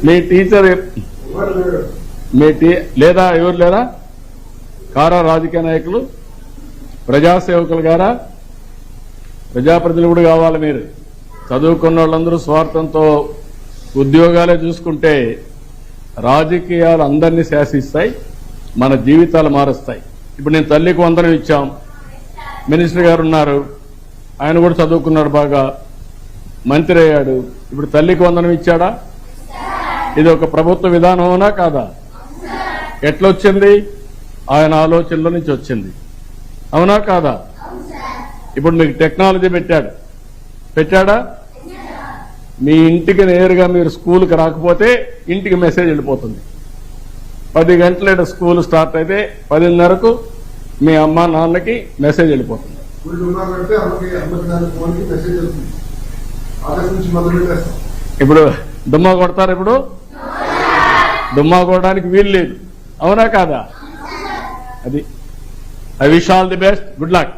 మీ teacher లేదా ఎవరు లేరా కారా రాజకీయ నాయకులు ప్రజాసేవకులు గారా ప్రజాప్రతినిధులు కావాలి. మీరు చదువుకున్న వాళ్ళందరూ స్వార్థంతో ఉద్యోగాలే చూసుకుంటే రాజకీయాలు అందరినీ శాసిస్తాయి, మన జీవితాలు మారుస్తాయి. ఇప్పుడు నేను తల్లికి వందనం ఇచ్చాం, మినిస్టర్ గారు ఉన్నారు, ఆయన కూడా చదువుకున్నాడు, బాగా మంత్రి అయ్యాడు. ఇప్పుడు తల్లికి వందనం ఇచ్చాడా? ఇది ఒక ప్రభుత్వ విధానం అవునా కాదా? ఎట్లొచ్చింది? ఆయన ఆలోచనలో నుంచి వచ్చింది, అవునా కాదా? ఇప్పుడు మీకు టెక్నాలజీ పెట్టాడా? మీ ఇంటికి నేరుగా మీరు స్కూల్కి రాకపోతే ఇంటికి మెసేజ్ వెళ్ళిపోతుంది. 10 గంటల స్కూల్ స్టార్ట్ అయితే 10:30కు మీ అమ్మ నాన్నకి మెసేజ్ వెళ్ళిపోతుంది. ఇప్పుడు దుమ్మా కొడతారు, ఇప్పుడు దుమ్మా కొట్టడానికి వీలు లేదు, అవునా కాదా? అది I wish all the best, good luck.